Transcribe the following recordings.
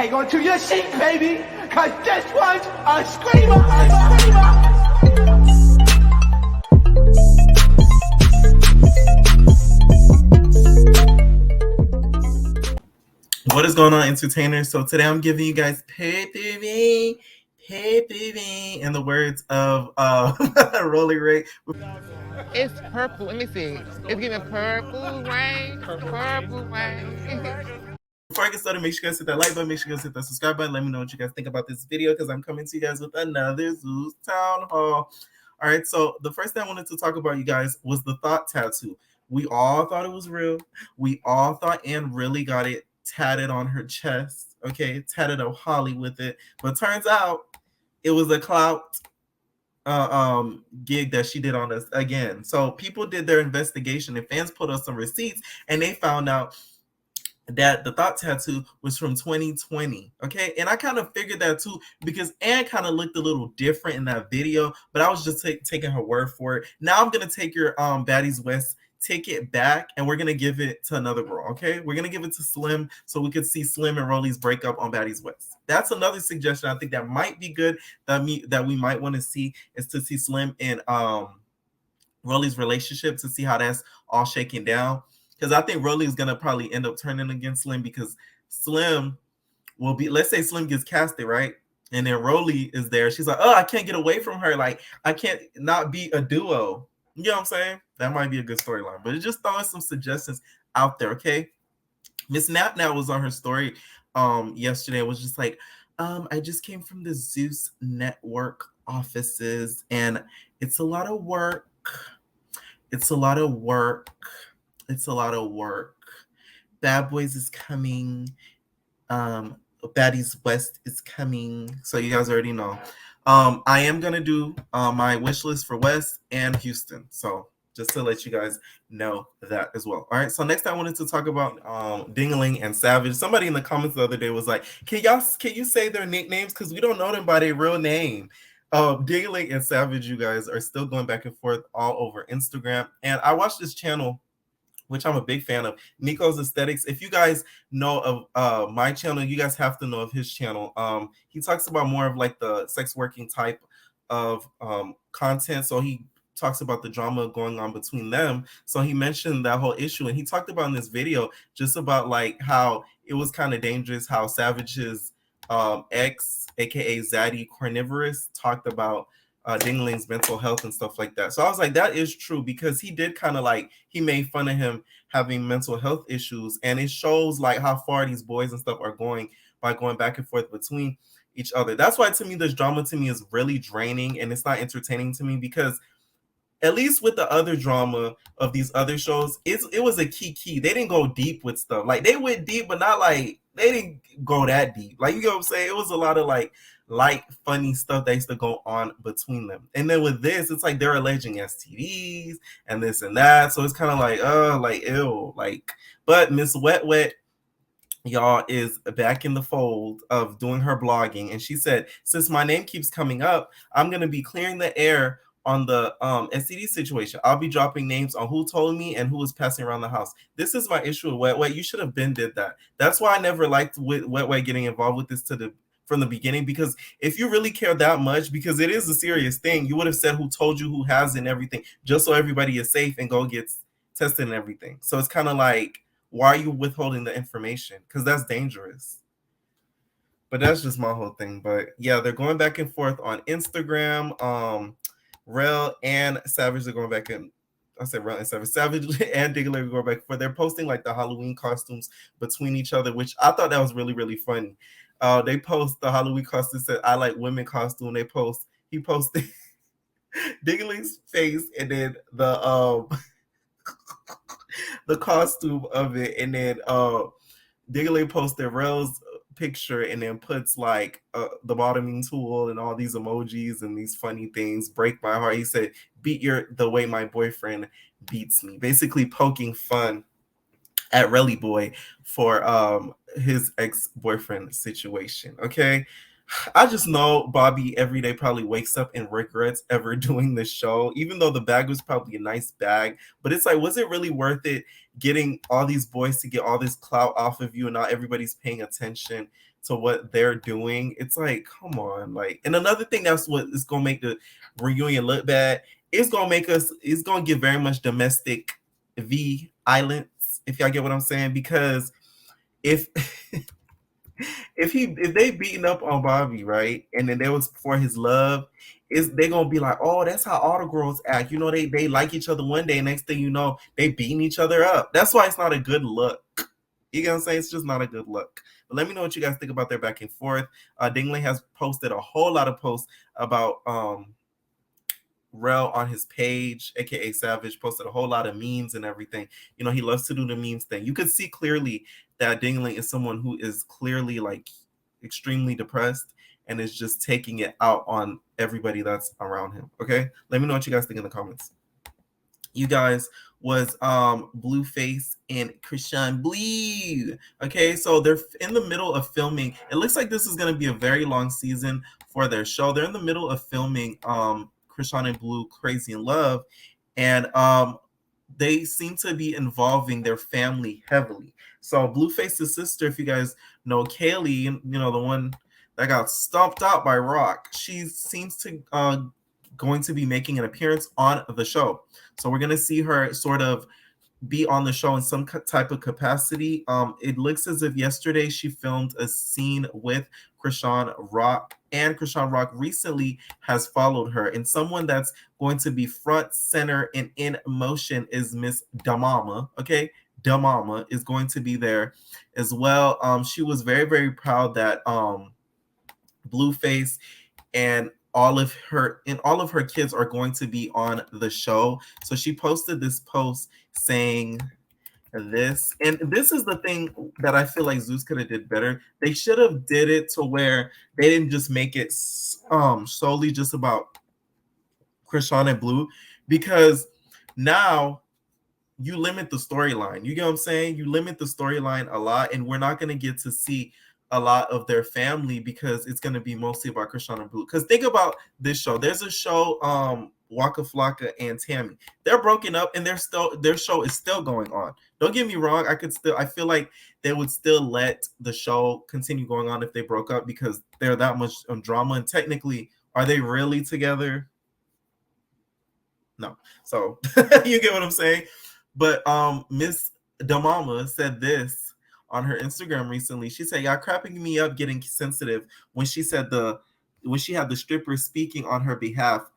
hang on to your seat, baby, cause this one's a screamer. What is going on, entertainers? So today I'm giving you guys pay-per-view, in the words of Rolling Ray. It's purple. Let me see. It's giving purple rain. Purple rain. Before I get started, make sure you guys hit that like button, make sure you guys hit that subscribe button. Let me know what you guys think about this video because I'm coming to you guys with another Zeus Town Hall. All right, so the first thing I wanted to talk about, you guys, was the thought tattoo. We all thought it was real. We all thought Anne really got it tatted on her chest, okay, tatted up Holly with it, but turns out it was a clout gig that she did on us again. So people did their investigation and fans put us some receipts and they found out that the thought tattoo was from 2020, okay? And I kind of figured that too because Anne kind of looked a little different in that video, but I was just taking her word for it. Now I'm gonna take your Baddies West ticket back and we're gonna give it to another girl, okay? We're gonna give it to Slim so we could see Slim and Rolly's breakup on Baddies West. That's another suggestion I think that might be good that we might want to see, is to see Slim and Rolly's relationship, to see how that's all shaking down. Because I think Rolly is gonna probably end up turning against Slim because Slim will be, let's say Slim gets casted, right? And then Rolly is there. She's like, oh, I can't get away from her. Like, I can't not be a duo. You know what I'm saying? That might be a good storyline. But it's just throwing some suggestions out there, okay? Miss Nap was on her story yesterday. It was just like, I just came from the Zeus Network offices and it's a lot of work. It's a lot of work. It's a lot of work. Bad Boys is coming. Baddies West is coming. So you guys already know. I am going to do my wish list for West and Houston. So just to let you guys know that as well. All right. So next I wanted to talk about Dingling and Savage. Somebody in the comments the other day was like, can you say their nicknames? Because we don't know them by their real name. Dingling and Savage, you guys, are still going back and forth all over Instagram. And I watched this channel, which I'm a big fan of, Nico's Aesthetics. If you guys know of my channel, you guys have to know of his channel. He talks about more of like the sex working type of content. So he talks about the drama going on between them. So he mentioned that whole issue. And he talked about in this video just about like how it was kind of dangerous, how Savage's ex, aka Zaddy Carnivorous, talked about Dingling's mental health and stuff like that. So I was like, that is true, because he did kind of like, he made fun of him having mental health issues, and it shows like how far these boys and stuff are going by going back and forth between each other. That's why to me this drama to me is really draining and it's not entertaining to me, because at least with the other drama of these other shows, it was a key. They didn't go deep with stuff. Like they went deep, but not like, they didn't go that deep. Like, you know what I'm saying? It was a lot of like light, funny stuff that used to go on between them. And then with this, it's like they're alleging STDs and this and that. So it's kind of like ew. Like, but Miss Wet Wet, y'all, is back in the fold of doing her blogging. And she said, since my name keeps coming up, I'm going to be clearing the air on the STD situation. I'll be dropping names on who told me and who was passing around the house. This is my issue with Wet Wet. You should have been did that. That's why I never liked Wet Wet getting involved with this from the beginning, because if you really care that much, because it is a serious thing, you would have said who told you, who has it, and everything, just so everybody is safe and go get tested and everything. So it's kind of like, why are you withholding the information? Because that's dangerous. But that's just my whole thing. But yeah, they're going back and forth on Instagram. Rel and Savage are going back and I said Rel and Savage and Dingling are going back for, they're posting like the Halloween costumes between each other, which I thought that was really, really funny. They post the Halloween costume, said I like women costume. He posted Dingling's face and then the the costume of it, and then Dingling posted Rel's picture and then puts like the bottoming tool and all these emojis and these funny things. Break my heart. He said, beat the way my boyfriend beats me, basically poking fun at Relly Boy for his ex-boyfriend situation. Okay, I just know Bobby every day probably wakes up and regrets ever doing this show, even though the bag was probably a nice bag. But it's like, was it really worth it getting all these boys to get all this clout off of you and not everybody's paying attention to what they're doing? It's like, come on. Like, and another thing that's what is gonna make the reunion look bad, it's gonna give very much domestic violence, if y'all get what I'm saying. Because if if they beating up on Bobby, right, and then there was for his love, is they gonna be like, oh, that's how all the girls act. You know, they like each other one day, next thing you know, they beating each other up. That's why it's not a good look. You know what I'm saying? It's just not a good look. But let me know what you guys think about their back and forth. Dingling has posted a whole lot of posts about Rel on his page, aka Savage, posted a whole lot of memes and everything. You know, he loves to do the memes thing. You could see clearly that Dingling is someone who is clearly like extremely depressed and is just taking it out on everybody that's around him. Okay, let me know what you guys think in the comments. You guys was Blueface and Chrisean Blue. Okay, so they're in the middle of filming. It looks like this is going to be a very long season for their show. They're in the middle of filming Chrisean and Blue Crazy in Love, and they seem to be involving their family heavily. So Blueface's sister, if you guys know Kaylee, you know, the one that got stomped out by Rock, she seems to going to be making an appearance on the show. So we're going to see her sort of be on the show in some type of capacity. It looks as if yesterday she filmed a scene with Chrisean Rock, and Chrisean Rock recently has followed her. And someone that's going to be front, center, and in motion is Miss Damama. Okay, Damama is going to be there as well. She was very, very proud that Blueface and all of her kids are going to be on the show. So she posted this post saying this, and this is the thing that I feel like Zeus could have did better. They should have did it to where they didn't just make it solely just about Chrisean and Blue, because now you limit the storyline. You get what I'm saying? You limit the storyline a lot, and we're not going to get to see a lot of their family because it's going to be mostly about Chrisean and Blue. Because think about this show. There's a show, Waka Flocka and Tammy. They're broken up, and their show is still going on. Don't get me wrong. I feel like they would still let the show continue going on if they broke up, because they're that much drama. And technically, are they really together? No. So you get what I'm saying? But Miss Damama said this on her Instagram recently. She said, "Y'all crapping me up getting sensitive," when she had the stripper speaking on her behalf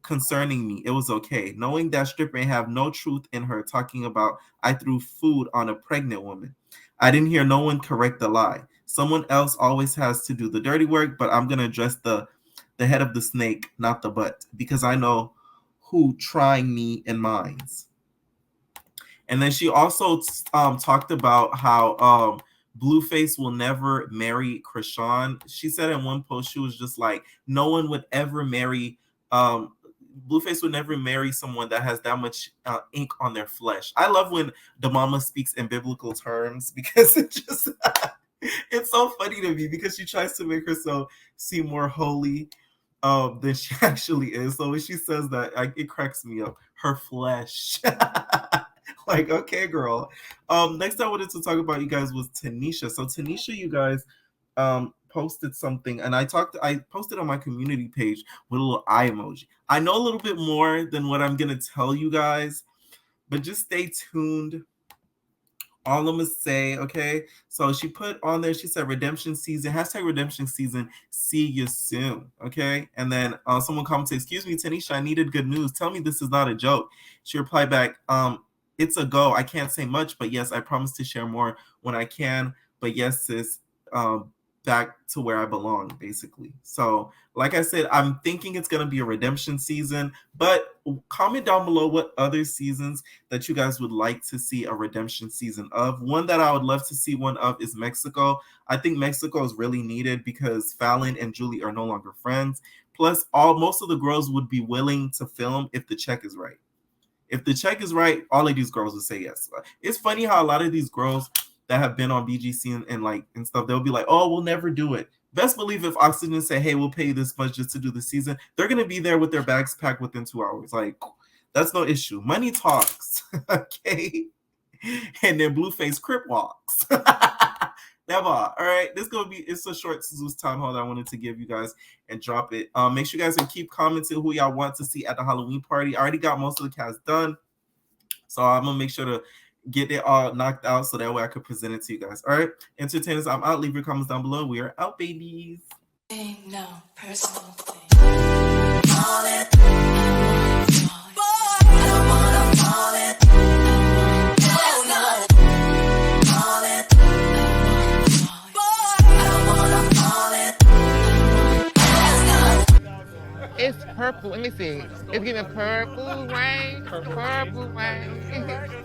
concerning me. It was okay. Knowing that stripper ain't have no truth in her talking about I threw food on a pregnant woman. I didn't hear no one correct the lie. Someone else always has to do the dirty work, but I'm gonna address the head of the snake, not the butt, because I know who trying me in minds. And then she also talked about how Blueface will never marry Chrisean. She said in one post, she was just like, no one would ever marry, Blueface would never marry someone that has that much ink on their flesh. I love when the mama speaks in biblical terms, because it just, it's so funny to me, because she tries to make herself seem more holy than she actually is. So when she says that, it cracks me up. Her flesh. Like, okay, girl. Next I wanted to talk about, you guys, was Tanisha. So Tanisha, you guys, posted something, and I posted on my community page with a little eye emoji. I know a little bit more than what I'm gonna tell you guys, but just stay tuned. All I'm gonna say, okay? So she put on there, she said redemption season, #redemption season, see you soon, okay? And then someone commented, excuse me, Tanisha, I needed good news. Tell me this is not a joke. She replied back, it's a go. I can't say much, but yes, I promise to share more when I can. But yes, sis, back to where I belong, basically. So, like I said, I'm thinking it's going to be a redemption season, but comment down below what other seasons that you guys would like to see a redemption season of. One that I would love to see one of is Mexico. I think Mexico is really needed because Fallon and Julie are no longer friends. Plus, most of the girls would be willing to film if the check is right. If the check is right, all of these girls will say yes. It's funny how a lot of these girls that have been on BGC and stuff, they'll be like, oh, we'll never do it. best believe if Oxygen say, hey, we'll pay you this much just to do the season, they're going to be there with their bags packed within 2 hours. Like, that's no issue. Money talks. Okay. And then Blueface Crip walks. Never. All right. It's a short Zeus time hold I wanted to give you guys and drop it. Make sure you guys can keep commenting who y'all want to see at the Halloween party. I already got most of the cast done. So I'm going to make sure to get it all knocked out so that way I could present it to you guys. All right. Entertainers, I'm out. Leave your comments down below. We are out, babies. No personal thing. Call it. I don't wanna call it. It's purple. Let me see. It's giving purple rain. Purple rain.